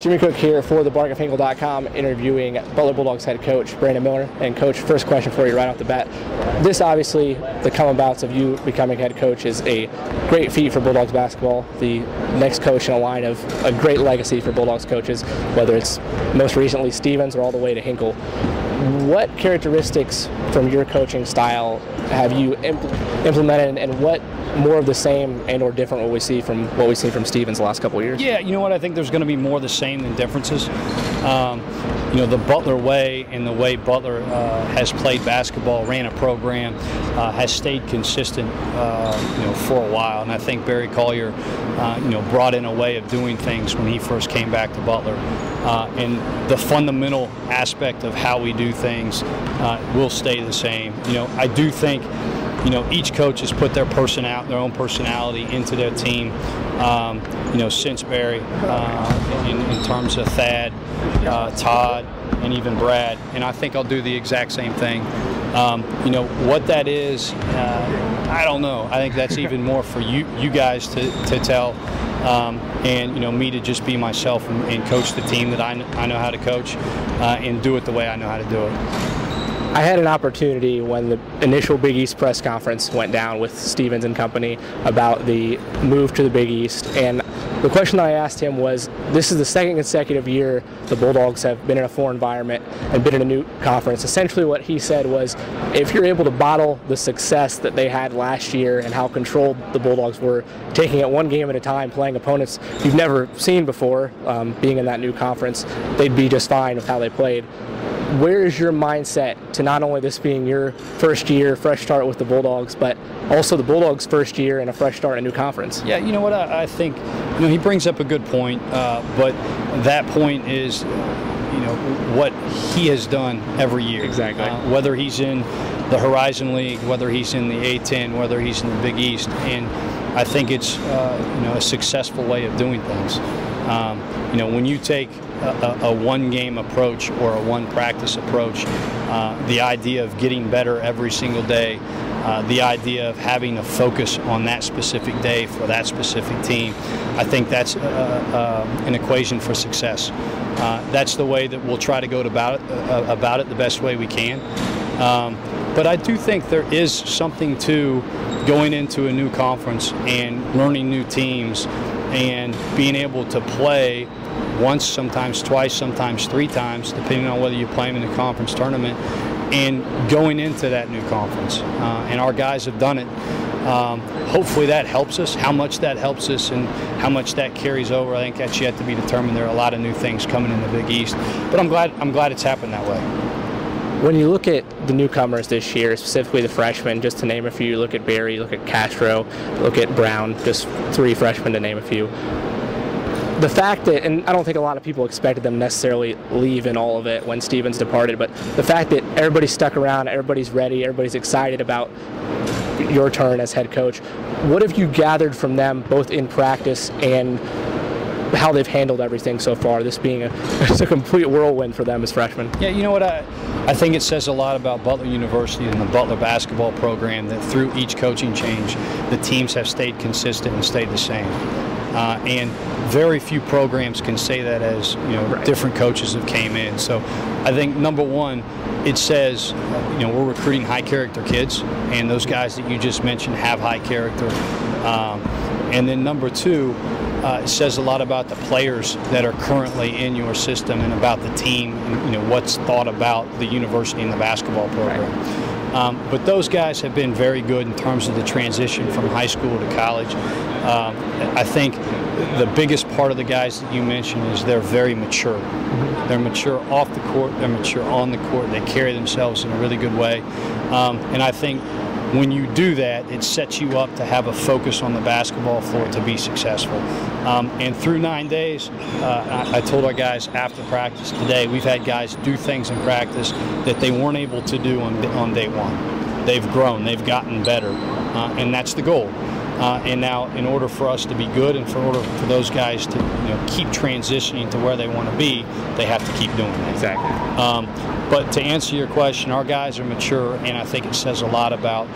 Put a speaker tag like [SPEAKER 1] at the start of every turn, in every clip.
[SPEAKER 1] Jimmy Cook here for the barkofhinkle.com, interviewing Butler Bulldogs head coach Brandon Miller. And coach, first question for you right off the bat. This obviously, the come abouts of you becoming head coach is a great feat for Bulldogs basketball. The next coach in a line of a great legacy for Bulldogs coaches, whether it's most recently Stevens or all the way to Hinkle. What characteristics from your coaching style have you implemented, and what more of the same and or different will we see from what we've seen from Stevens the last couple of years?
[SPEAKER 2] Yeah, you know what, I think there's going to be more the same than differences. You know, the Butler way and the way Butler has played basketball, ran a program, has stayed consistent, you know, for a while. And I think Barry Collier, you know, brought in a way of doing things when he first came back to Butler. And the fundamental aspect of how we do things will stay the same. You know, I do think, you know, each coach has put their own personality into their team, you know, since Barry, in terms of Thad, Todd, and even Brad. And I think I'll do the exact same thing. You know, what that is, I don't know. I think that's even more for you guys to tell. And, you know, me to just be myself and coach the team that I know how to coach, and do it the way I know how to do it.
[SPEAKER 1] I had an opportunity when the initial Big East press conference went down with Stevens and company about the move to the Big East, and the question I asked him was, this is the second consecutive year the Bulldogs have been in a foreign environment and been in a new conference. Essentially what he said was, if you're able to bottle the success that they had last year and how controlled the Bulldogs were, taking it one game at a time, playing opponents you've never seen before, being in that new conference, they'd be just fine with how they played. Where is your mindset to not only this being your first year, fresh start with the Bulldogs, but also the Bulldogs' first year and a fresh start in a new conference?
[SPEAKER 2] Yeah, you know what, I think, you know, he brings up a good point, but that point is, you know, what he has done every year.
[SPEAKER 1] Exactly.
[SPEAKER 2] Whether he's in the Horizon League, whether he's in the A-10, whether he's in the Big East, and I think it's, you know, a successful way of doing things. You know, when you take a one-game approach or a one-practice approach, the idea of getting better every single day, the idea of having a focus on that specific day for that specific team, I think that's an equation for success. That's the way that we'll try to go about it the best way we can. But I do think there is something to going into a new conference and learning new teams and being able to play once, sometimes twice, sometimes three times, depending on whether you play them in the conference tournament, and going into that new conference. And our guys have done it. Hopefully that helps us. How much that helps us and how much that carries over, I think that's yet to be determined. There are a lot of new things coming in the Big East, but I'm glad it's happened that way.
[SPEAKER 1] When you look at the newcomers this year, specifically the freshmen, just to name a few, look at Barry, look at Castro, look at Brown, just three freshmen to name a few. The fact that, and I don't think a lot of people expected them necessarily leave in all of it when Stevens departed, but the fact that everybody's stuck around, everybody's ready, everybody's excited about your turn as head coach, what have you gathered from them both in practice and how they've handled everything so far, this being it's a complete whirlwind for them as freshmen?
[SPEAKER 2] Yeah, you know what, I think it says a lot about Butler University and the Butler basketball program that through each coaching change, the teams have stayed consistent and stayed the same. And very few programs can say that as, you know, right. Different coaches have came in. So I think number one, it says, you know, we're recruiting high character kids, and those guys that you just mentioned have high character. And then number two, it says a lot about the players that are currently in your system and about the team and, you know, what's thought about the university and the basketball program. Right. But those guys have been very good in terms of the transition from high school to college. I think the biggest part of the guys that you mentioned is they're very mature. They're mature off the court, they're mature on the court, they carry themselves in a really good way. And I think when you do that, it sets you up to have a focus on the basketball floor to be successful. And through 9 days, I told our guys after practice today, we've had guys do things in practice that they weren't able to do on day one. They've grown, they've gotten better, and that's the goal. And now, in order for us to be good and for those guys to, you know, keep transitioning to where they want to be, they have to keep doing that.
[SPEAKER 1] Exactly.
[SPEAKER 2] But to answer your question, our guys are mature, and I think it says a lot about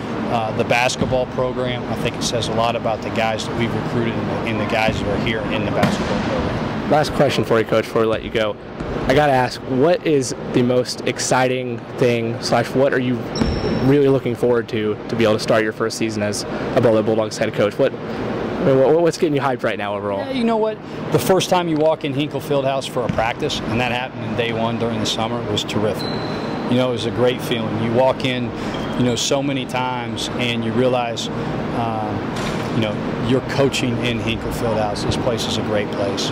[SPEAKER 2] the basketball program. I think it says a lot about the guys that we've recruited and the guys that are here in the basketball program.
[SPEAKER 1] Last question for you, Coach, before we let you go. I got to ask, what is the most exciting thing / what are you really looking forward to be able to start your first season as a Butler Bulldogs head coach? What's getting you hyped right now overall?
[SPEAKER 2] Yeah, you know what? The first time you walk in Hinkle Fieldhouse for a practice, and that happened in day one during the summer, was terrific. You know, it was a great feeling. You walk in, you know, so many times, and you realize, you know, you're coaching in Hinkle Fieldhouse. This place is a great place.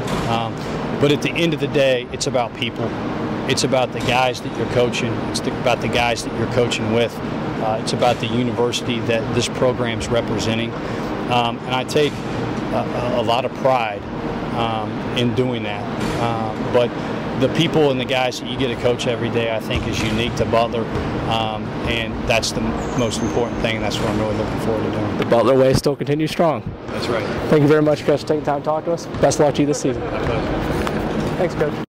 [SPEAKER 2] But at the end of the day, it's about people. It's about the guys that you're coaching. It's about the guys that you're coaching with. It's about the university that this program's representing. And I take a lot of pride in doing that. But the people and the guys that you get to coach every day, I think, is unique to Butler. And that's the most important thing, and that's what I'm really looking forward to doing.
[SPEAKER 1] The Butler way still continues strong.
[SPEAKER 2] That's right.
[SPEAKER 1] Thank you very much, Coach, for taking time to talk to us. Best of luck to you this season.
[SPEAKER 2] My pleasure.
[SPEAKER 1] Thanks, Coach.